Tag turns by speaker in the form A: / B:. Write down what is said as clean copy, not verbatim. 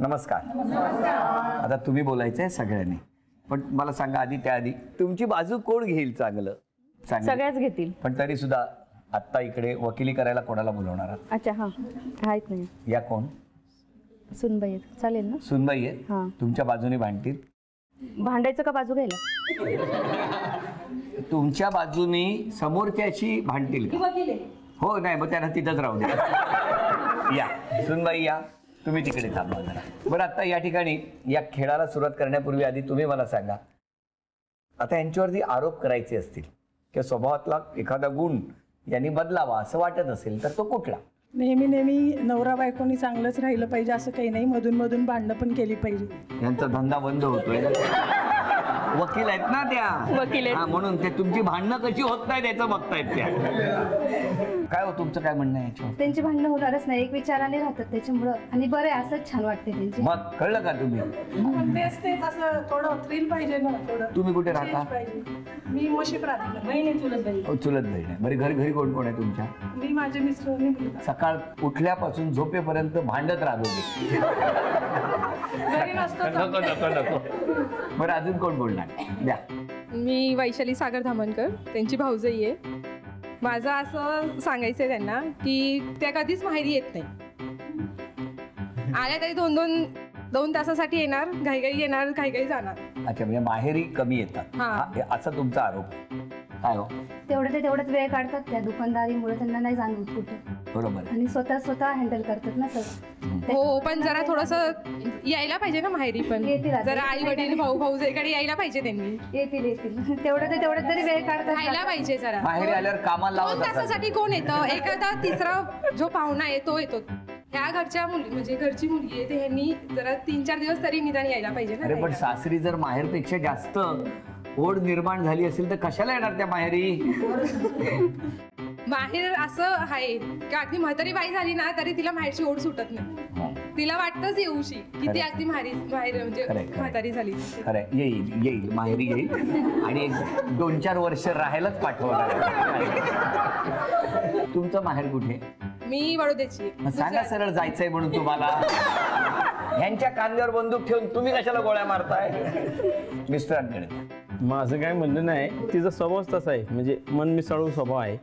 A: नमस्कार. आता तुम्ही बोलायचंय सगळ्यांनी, पण मला सांगा आधी त्याआधी तुमची बाजू कोण घेईल? चांगलं
B: सगळ्याच घेतील.
A: पण तरी सुद्धा आता इकडे वकिली करायला कोणाला बोलवणार आहात?
B: अच्छा हां आहेत नाही.
A: या कोण?
B: सुनबाई आहेत. चालेल ना?
A: सुनबाई आहेत.
B: हां.
A: तुमच्या बाजूने भांडतील?
B: भांडायचं का बाजू घ्यायला?
A: तुमच्या बाजूने समोरच्याची भांडतील का? हो नाही, मग त्यांना तिथंच राहू द्या. या सुनबाई या, तुम्ही तिकडे थांबा जरा. बरं, आता या ठिकाणी या खेळाला सुरुवात करण्यापूर्वी आधी तुम्ही मला सांगा, आता यांच्यावरती आरोप करायचे असतील किंवा स्वभावातला एखादा गुण यांनी बदलावा असं वाटत असेल तर तो कुठला?
C: नेहमी नवरा बायकोनी चांगलंच राहिलं पाहिजे असं काही नाही, मधून मधून भांडणं पण केली पाहिजे.
A: यांचा धंदा बंद होतोय. वकील आहेत ना त्या,
B: वकील आहेत.
A: म्हणून ते तुमची भांडणं कशी होत नाही त्याचं बघतायत त्या. काय हो तुमचं काय म्हणणं आहे याच्यावर?
D: त्यांची भांडणं होणारच नाही, एक विचाराने राहतात त्याच्यामुळं, आणि बरं आहे असंच छान वाटते त्यांची.
A: मग कळलं का तुम्ही?
C: तेच असं थोडं थ्रिल पाहिजे ना थोडं.
A: तुम्ही कुठे राहता?
C: मी मशीप राहते. नाही चुलत बाई.
A: चुलत बहीण आहे. बरी घरी कोण कोण आहे तुमच्या?
C: मी माझे मिस्टर.
A: सकाळ उठल्यापासून झोपेपर्यंत भांडत राहतो. नको. बरं अजून कोण बोलणार द्या?
E: मी वैशाली सागर धामणकर, त्यांची भाऊजाई आहे. माझं असं सांगायचं आहे त्यांना की त्या कधीच माहेरी येत नाही. आल्या तरी दोन तासासाठी येणार, घाईघाई येणार, घाईघाई जाणार.
A: अच्छा, म्हणजे माहेरी कमी येतात असा तुमचा आरोप काय हो?
D: तेवढ्याच वेळ काढतात त्या दुकानदारीमुळे, त्यांना नाही जाणवत कुठे.
A: बरोबर.
D: आणि स्वतः हँडल करतात ना सगळं.
E: हो, पण जरा थोडंसं यायला पाहिजे ना माहेरी पण. जरा आई वडील भाऊजाईकडे यायला पाहिजे त्यांनी.
D: येतील तेवढ्यात तरी वेळ काढतात.
E: राहायला पाहिजे जरा.
A: माहेरी आल्यावर कामाला लावत.
E: 2 तासासाठी कोण येतं? एखादा तिसरा जो पाहुणा आहे तो येतो. ह्या घरच्या मुली म्हणजे घरची मुलगी आहे, ह्यांनी जरा 3-4 दिवस तरी निदान यायला पाहिजे ना.
A: अरे पण सासरी जर माहेरपेक्षा जास्त ओढ निर्माण झाली असेल तर कशाला येणार त्या माहेरी?
E: माहेर असं आहे की अगदी म्हातारी बाई झाली ना तरी तिला माहेरची ओढ सुटत नाही. तिला वाटतच येऊशी की ती अगदी माहेर म्हणजे म्हातारी झाली.
A: खरं येईल माहेरी येईल आणि 2-4 वर्ष राहायलाच पाठवणार. तुमचं माहेर कुठे?
E: मी वडोद्याची.
A: सांगा सरळ जायचंय म्हणून तुम्हाला. ह्यांच्या कांद्यावर बंदूक ठेवून तुम्ही कशाला गोळ्या मारताय? मिस्टरांकडे
F: माझं काय म्हणणं नाही, तिचा स्वभावच तसा आहे, म्हणजे मन मिसळू स्वभाव आहे.